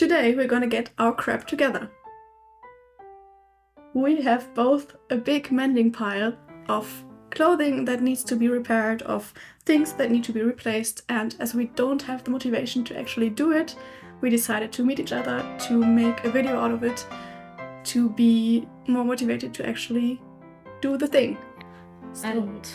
Today we're gonna get our crap together. We have both a big mending pile of clothing that needs to be repaired, of things that need to be replaced, and as we don't have the motivation to actually do it, we decided to meet each other to make a video out of it to be more motivated to actually do the thing. And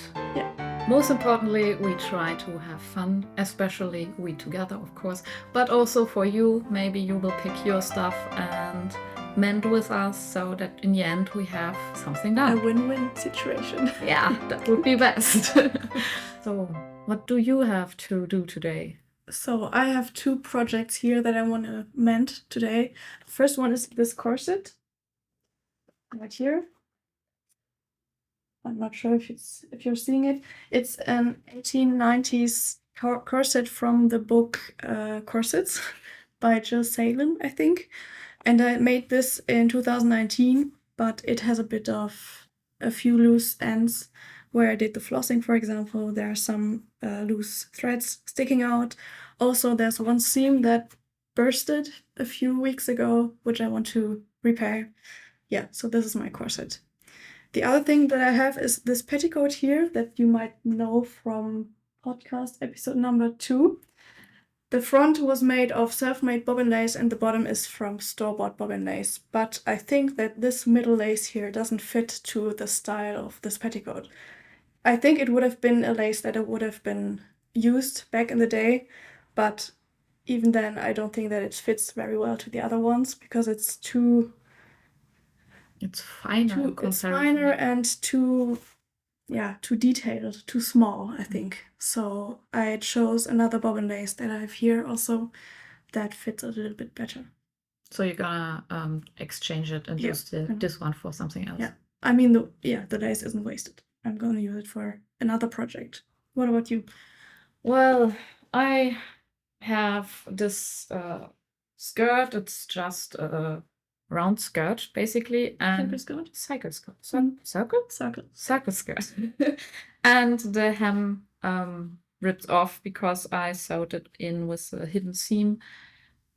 most importantly, we try to have fun, especially we together, of course, but also for you, maybe you will pick your stuff and mend with us so that in the end we have something done. A win-win situation. Yeah, that would be best. So, what do you have to do today? So I have two projects here that I want to mend today. The first one is this corset right here. I'm not sure if you're seeing it. It's an 1890s corset from the book Corsets by Salen, I think. And I made this in 2019, but it has a few loose ends where I did the flossing, for example. There are some loose threads sticking out. Also, there's one seam that bursted a few weeks ago, which I want to repair. Yeah, so this is my corset. The other thing that I have is this petticoat here that you might know from podcast episode number 2. The front was made of self-made bobbin lace and the bottom is from store-bought bobbin lace. But I think that this middle lace here doesn't fit to the style of this petticoat. I think it would have been a lace that would have been used back in the day, but even then I don't think that it fits very well to the other ones because it's too... It's finer. It's finer and too detailed, too small, I think. So I chose another bobbin lace that I have here also that fits a little bit better. So you're gonna exchange it and use this one for something else? Yeah. I mean, the lace isn't wasted. I'm gonna use it for another project. What about you? Well, I have this skirt. It's just a round skirt, basically, and cycle skirt. Circle skirt. And the hem ripped off because I sewed it in with a hidden seam,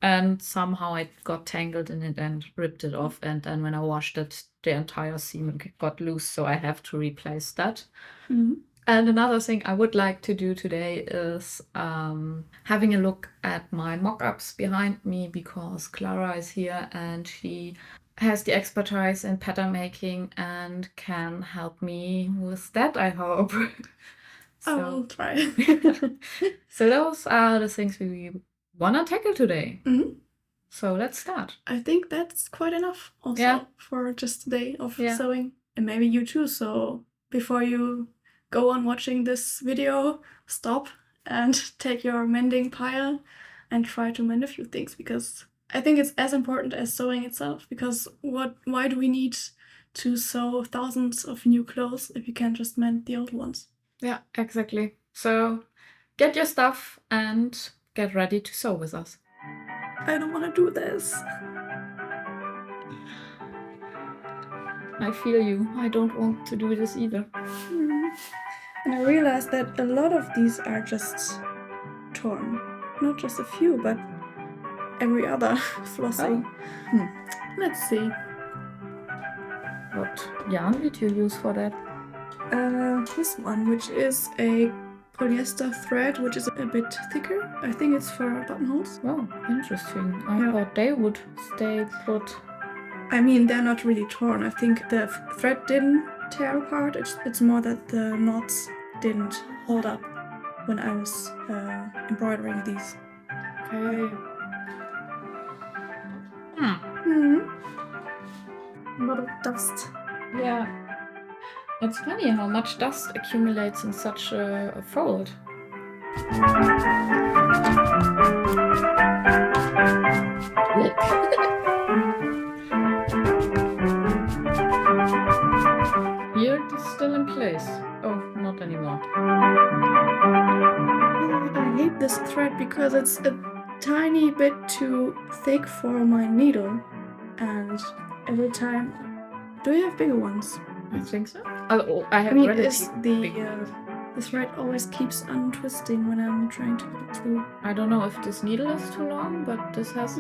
and somehow I got tangled in it and ripped it off. And then when I washed it, the entire seam got loose, so I have to replace that. Mm-hmm. And another thing I would like to do today is having a look at my mock-ups behind me because Clara is here and she has the expertise in pattern making and can help me with that, I hope. I will try. So those are the things we want to tackle today. Mm-hmm. So let's start. I think that's quite enough also for just a day of sewing. And maybe you too. So before you go on watching this video, stop and take your mending pile and try to mend a few things because I think it's as important as sewing itself because why do we need to sew thousands of new clothes if you can just mend the old ones? Yeah, exactly. So get your stuff and get ready to sew with us. I don't want to do this. I feel you. I don't want to do this either. And I realized that a lot of these are just torn. Not just a few, but every other flossing. Oh. Let's see. What yarn did you use for that? This one, which is a polyester thread, which is a bit thicker. I think it's for buttonholes. Oh, interesting. I thought they would stay put. I mean, they're not really torn. I think the thread didn't tear apart. It's more that the knots didn't hold up when I was embroidering these. Okay. A lot of dust. Yeah. It's funny how much dust accumulates in such a fold. Here it is still in place. Oh, not anymore. I hate this thread because it's a tiny bit too thick for my needle. And every time... Do you have bigger ones? I think so. Oh, I have the thread always keeps untwisting when I'm trying to put it through. I don't know if this needle is too long, but this has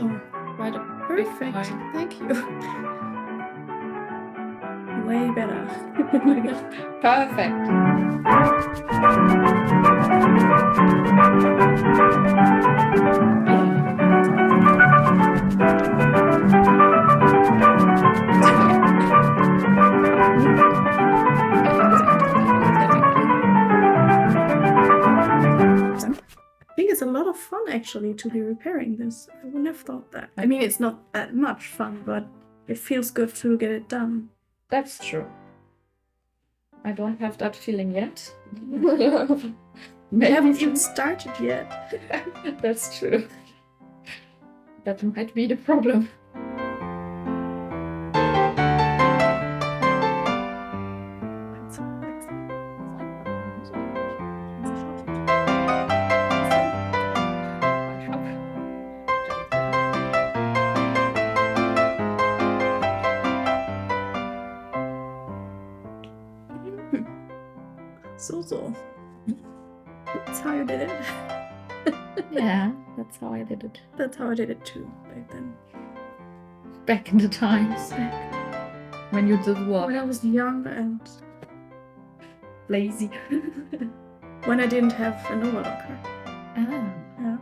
quite a Perfect. big eye. Thank you. Way better. Perfect. I think it's a lot of fun actually to be repairing this. I wouldn't have thought that. I mean, it's not that much fun, but it feels good to get it done. That's true. I don't have that feeling yet. We haven't even started yet. That's true. That might be the problem. So. That's how you did it. Yeah, that's how I did it. That's how I did it too back then. Back in the times when you did what? When I was young and Lazy. when I didn't have an overlocker. Ah. Yeah.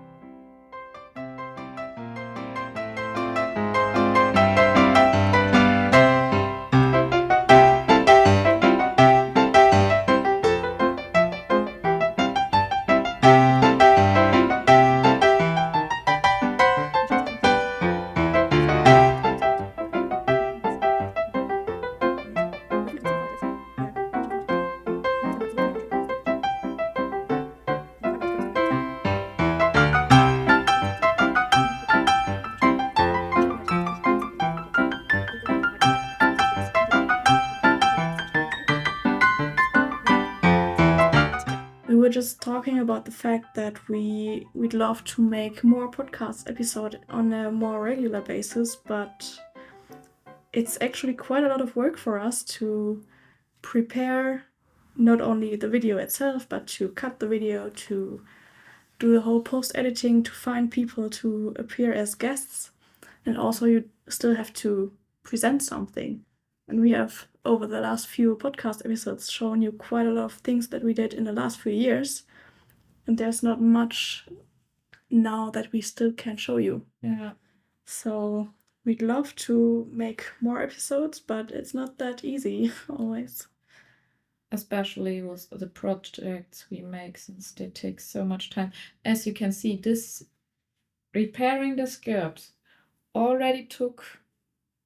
We were just talking about the fact that we'd love to make more podcast episodes on a more regular basis, but it's actually quite a lot of work for us to prepare not only the video itself, but to cut the video, to do the whole post-editing, to find people to appear as guests, and also you still have to present something. And we have, over the last few podcast episodes, shown you quite a lot of things that we did in the last few years. And there's not much now that we still can show you. Yeah. So we'd love to make more episodes, but it's not that easy always. Especially with the projects we make, since they take so much time. As you can see, this repairing the skirt already took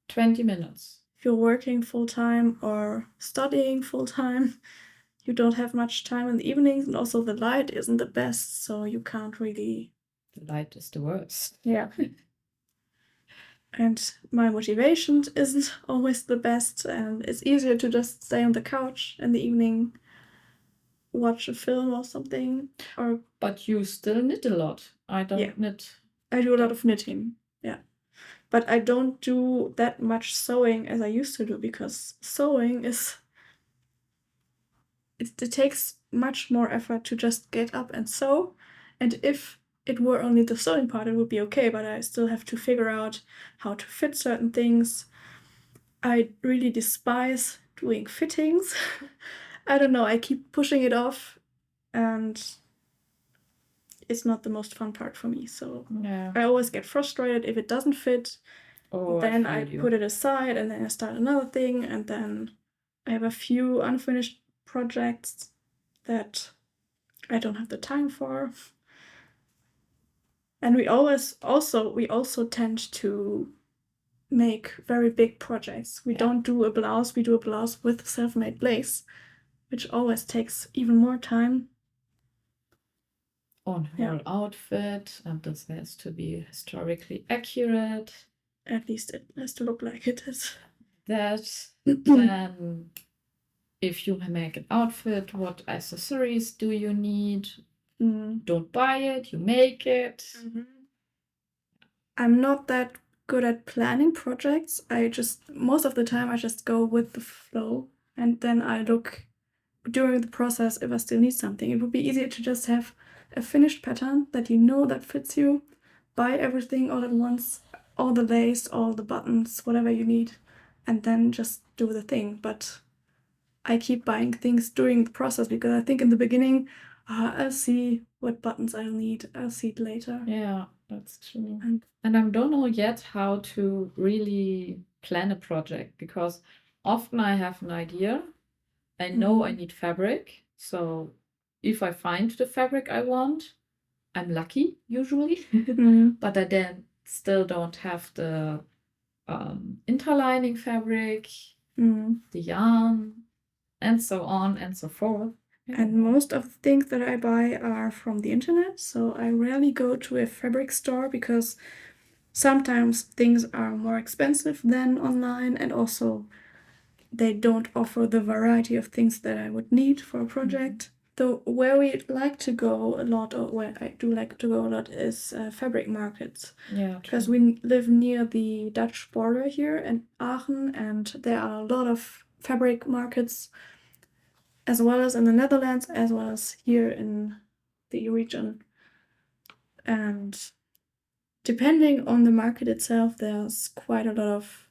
20 minutes. If you're working full-time or studying full-time, you don't have much time in the evenings, and also the light isn't the best, so you can't really... The light is the worst. Yeah. And my motivation isn't always the best, and it's easier to just stay on the couch in the evening, watch a film or something. Or But you still knit a lot. I don't knit. I do a lot of knitting, yeah. But I don't do that much sewing as I used to do, because sewing is... It takes much more effort to just get up and sew, and if it were only the sewing part, it would be okay, but I still have to figure out how to fit certain things. I really despise doing fittings. I don't know, I keep pushing it off, and it's not the most fun part for me, so Yeah. I always get frustrated if it doesn't fit. Then I put it aside, and then I start another thing, and then I have a few unfinished projects that I don't have the time for. And we also tend to make very big projects. We don't do a blouse, we do a blouse with self-made lace, which always takes even more time. On whole outfit, and this has to be historically accurate. At least it has to look like it is. That then, if you make an outfit, what accessories do you need? Don't buy it, you make it. I'm not that good at planning projects. Most of the time I just go with the flow, and then I look during the process if I still need something. It would be easier to just have a finished pattern that you know that fits you, buy everything all at once, all the lace, all the buttons, whatever you need, and then just do the thing. But I keep buying things during the process because I think in the beginning, I'll see what buttons I'll need. I'll see it later. Yeah, that's true. And I don't know yet how to really plan a project because often I have an idea. I know I need fabric. So if I find the fabric I want, I'm lucky usually. But I then still don't have the interlining fabric, the yarn, and so on and so forth. And most of the things that I buy are from the internet, so I rarely go to a fabric store because sometimes things are more expensive than online, and also they don't offer the variety of things that I would need for a project. Though where we like to go a lot, or where I do like to go a lot, is fabric markets. Yeah, because we live near the Dutch border here in Aachen, and there are a lot of fabric markets, as well as in the Netherlands, as well as here in the region. And depending on the market itself, there's quite a lot of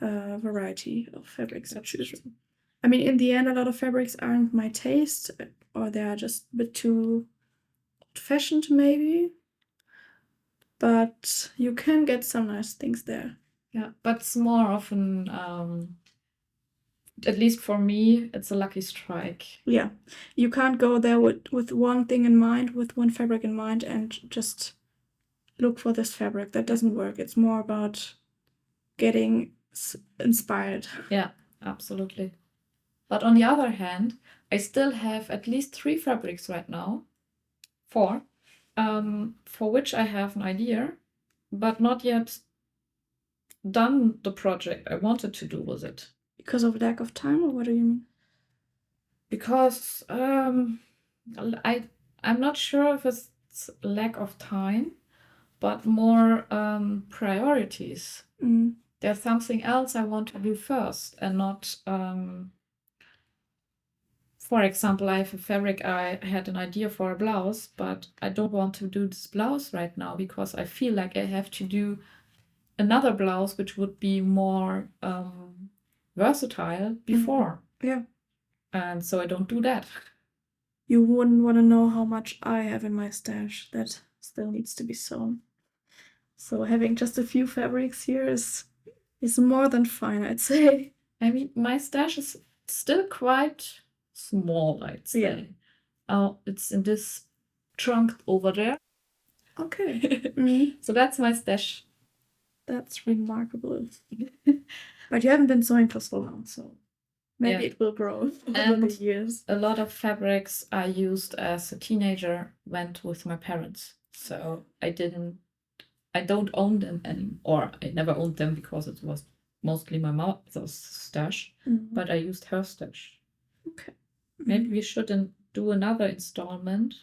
variety of fabrics to choose from. I mean, in the end, a lot of fabrics aren't my taste, or they are just a bit too old-fashioned, maybe. But you can get some nice things there. Yeah, but it's more often, at least for me, it's a lucky strike. Yeah, you can't go there with one thing in mind, with one fabric in mind, and just look for this fabric. That doesn't work. It's more about getting inspired. Yeah, absolutely. But on the other hand, I still have at least 3 fabrics right now, 4, for which I have an idea, but not yet done the project I wanted to do with it. Because of lack of time, or what do you mean? Because I'm not sure if it's lack of time, but more priorities. There's something else I want to do first, and not. For example, I have a fabric. I had an idea for a blouse, but I don't want to do this blouse right now because I feel like I have to do another blouse, which would be more versatile before. Yeah. And so I don't do that. You wouldn't want to know how much I have in my stash that still needs to be sewn. So having just a few fabrics here is more than fine, I'd say. I mean, my stash is still quite small, I'd say. Yeah. It's in this trunk over there. Okay. So that's my stash. That's remarkable. But you haven't been sewing for so long, so maybe it will grow over the years. A lot of fabrics I used as a teenager went with my parents. So I don't own them anymore, or I never owned them because it was mostly my mother's stash, but I used her stash. Okay. Maybe we shouldn't do another installment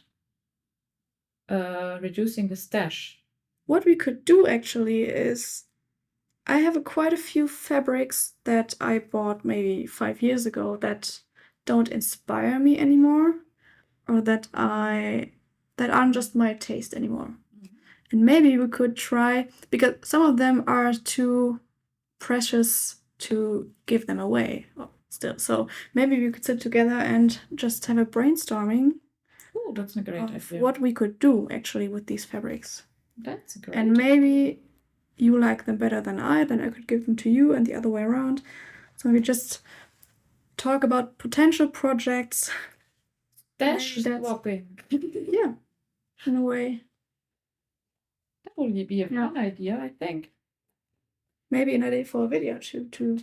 reducing the stash. What we could do actually is, I have quite a few fabrics that I bought maybe 5 years ago that don't inspire me anymore, or that aren't just my taste anymore. And maybe we could try, because some of them are too precious to give them away still. So maybe we could sit together and just have a brainstorming. Oh, that's a great idea. What we could do actually with these fabrics. That's a great And maybe you like them better than I, then I could give them to you, and the other way around. So we just talk about potential projects. Stash swapping. Yeah, in a way. That would be a fun idea, I think. Maybe an idea for a video too.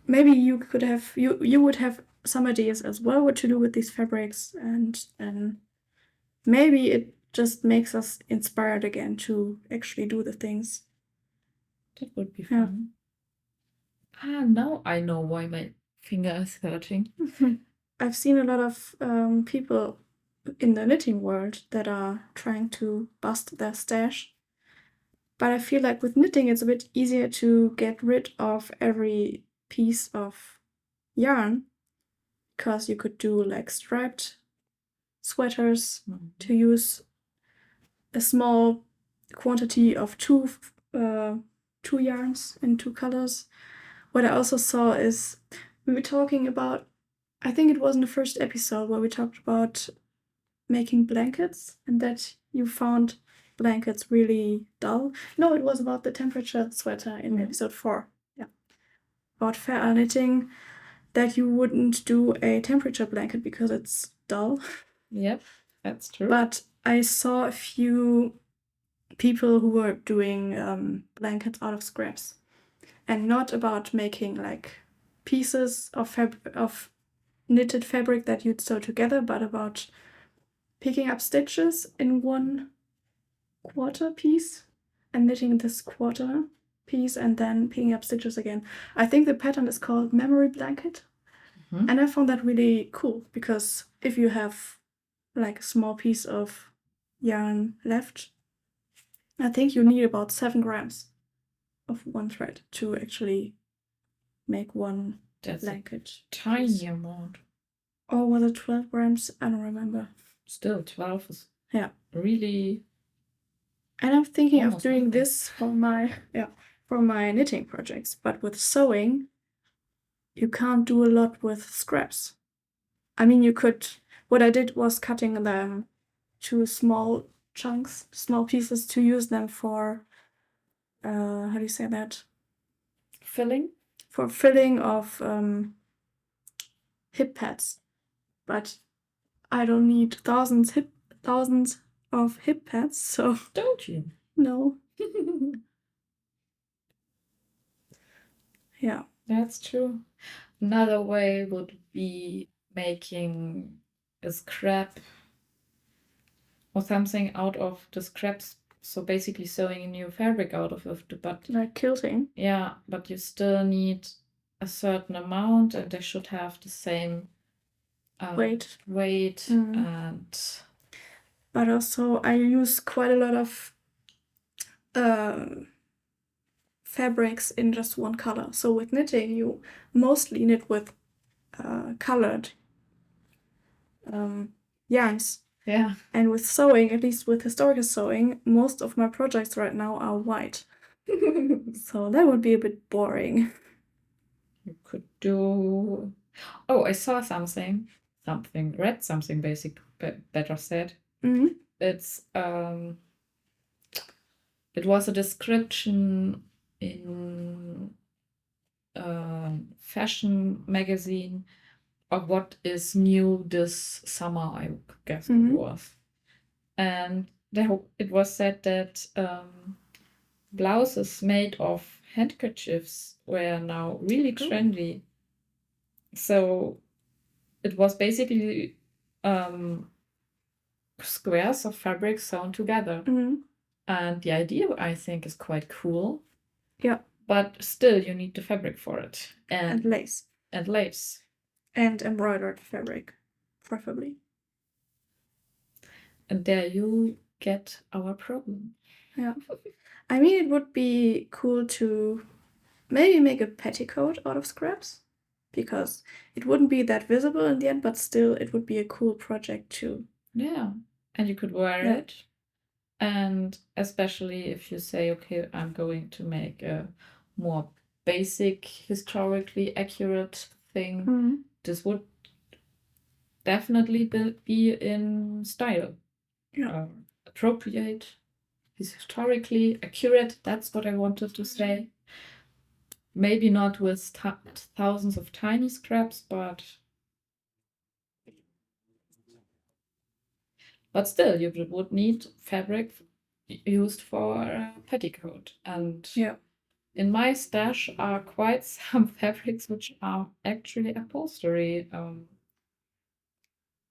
Maybe you could have you would have some ideas as well what to do with these fabrics, and maybe it just makes us inspired again to actually do the things. That would be fun. Now I know why my finger is hurting. I've seen a lot of people in the knitting world that are trying to bust their stash. But I feel like with knitting, it's a bit easier to get rid of every piece of yarn, because you could do like striped sweaters to use a small quantity of two yarns in 2 colors. What I also saw is we were talking about, I think it was in the first episode where we talked about making blankets and that you found blankets really dull. No, it was about the temperature sweater in episode 4. Yeah. About fair knitting, that you wouldn't do a temperature blanket because it's dull. Yep, that's true. But I saw a few people who were doing blankets out of scraps, and not about making like pieces of knitted fabric that you'd sew together, but about picking up stitches in 1/4 piece and knitting this 1/4 piece and then picking up stitches again. I think the pattern is called memory blanket. And I found that really cool because if you have like a small piece of yarn left, I think you need about 7 grams of one thread to actually make one blanket. Tiny amount. Or was it 12 grams? I don't remember. Still, 12 is really. And I'm thinking of doing nothing. this for my knitting projects, but with sewing, you can't do a lot with scraps. I mean, you could. What I did was cutting them to small chunks, small pieces to use them for, how do you say that? Filling? For filling of hip pads. But I don't need thousands of hip pads, so Don't you? no. Yeah. That's true. Another way would be making a scrap or something out of the scraps. So basically sewing a new fabric out of it, but Like quilting. yeah, but you still need a certain amount and they should have the same Weight. And but also I use quite a lot of fabrics in just one color. So with knitting, you mostly knit with colored yarns. Yeah. And with sewing, at least with historical sewing, most of my projects right now are white. So that would be a bit boring. You could do. Oh, I saw read something basic, better said. It's it was a description in a fashion magazine of what is new this summer, I guess it was. And it was said that blouses made of handkerchiefs were now really trendy. So it was basically squares of fabric sewn together. And the idea, I think, is quite cool. Yeah. But still, you need the fabric for it. And lace. And lace. And embroidered fabric, preferably. And there you get our problem. Yeah. I mean, it would be cool to maybe make a petticoat out of scraps, because it wouldn't be that visible in the end, but still it would be a cool project too. Yeah. And you could wear it. And especially if you say, okay, I'm going to make a more basic, historically accurate thing, this would definitely be in style. Yeah. Appropriate, historically accurate, that's what I wanted to say. Maybe not with thousands of tiny scraps, but still, you would need fabric used for a petticoat. And in my stash are quite some fabrics which are actually upholstery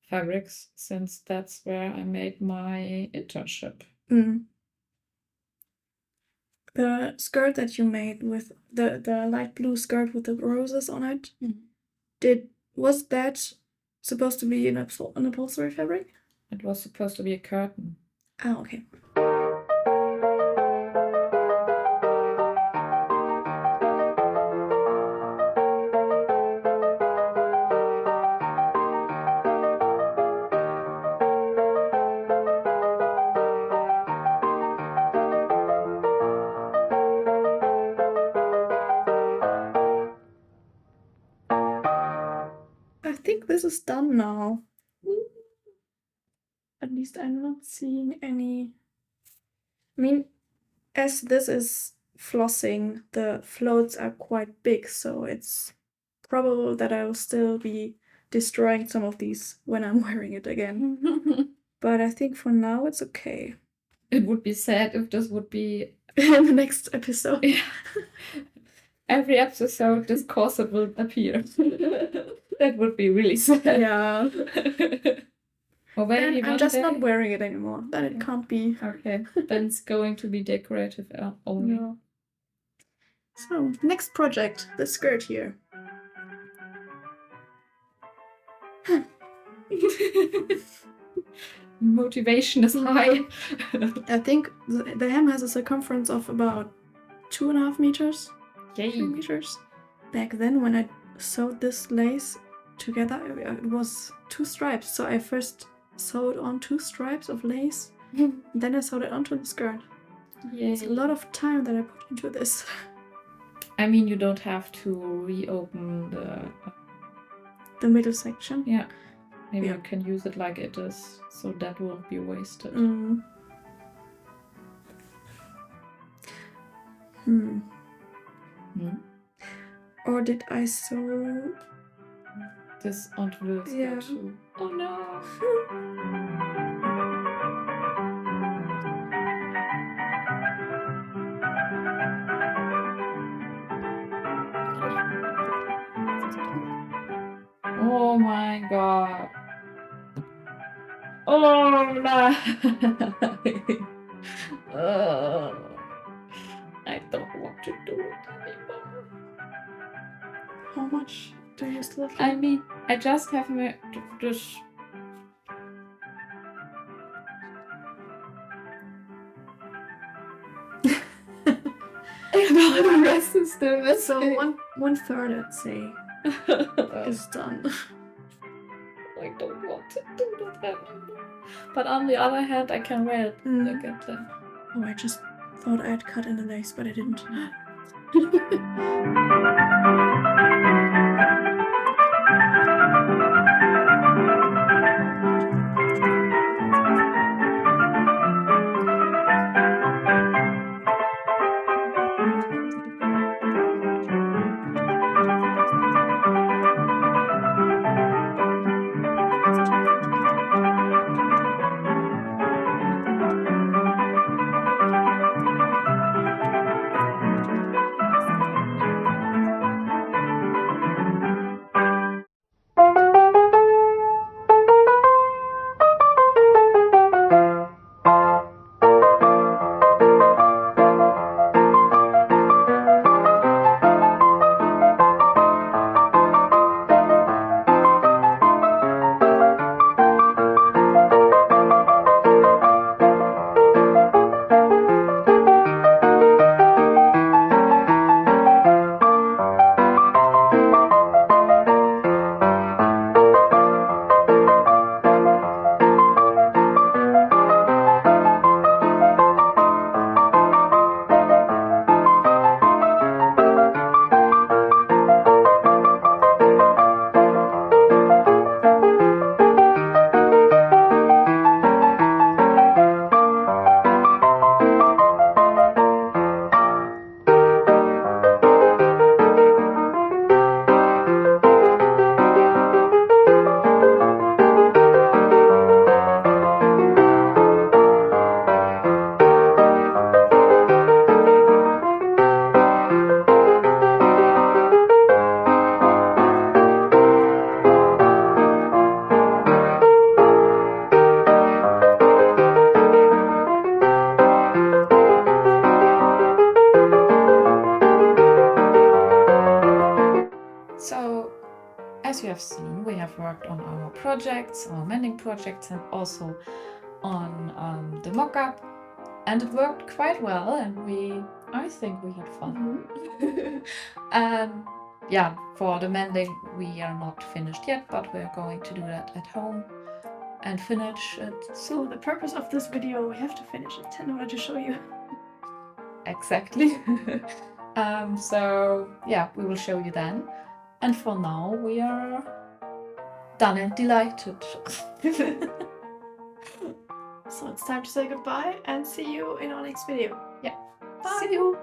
fabrics, since that's where I made my internship. The skirt that you made with the light blue skirt with the roses on it, was that supposed to be an upholstery fabric? It was supposed to be a curtain. Oh, okay. think this is done now. At least I'm not seeing any. I mean, as this is flossing, the floats are quite big, so it's probable that I will still be destroying some of these when I'm wearing it again. But I think for now it's okay. It would be sad if this would be in the next episode. Yeah. Every episode, this corset will appear. That would be really sad. Yeah. Or maybe then I'm just not wearing it anymore. Then it can't be. Okay. Then it's going to be decorative only. No. So, next project, the skirt here. Motivation is high. I think the hem has a circumference of about 2.5 meters. Yay. 3 meters. Back then, when I sewed this lace together, it was 2 stripes. So I first sewed on 2 stripes of lace, then I sewed it onto the skirt. Yay. It's a lot of time that I put into this. I mean, you don't have to reopen the middle section. Yeah. Maybe you can use it like it is, so that won't be wasted. Or did I sew this onto the skirt too? Oh no! Oh my god. Oh no. I don't want to do it anymore. How much do you still have? I mean, I just have this. The rest is still so one third, I'd say, is done. I don't want to do that anymore. But on the other hand, I can wear it. Look at that. Oh, I just thought I had cut in the lace, but I didn't. As you have seen, we have worked on our projects, our mending projects, and also on the mock-up, and it worked quite well, and I think we had fun. Yeah, for the mending we are not finished yet, but we're going to do that at home and finish it. So the purpose of this video, we have to finish it in order to show you. Exactly. So yeah, we will show you then. And for now, we are Done. Delighted. So it's time to say goodbye and see you in our next video. Yeah. Bye. See you.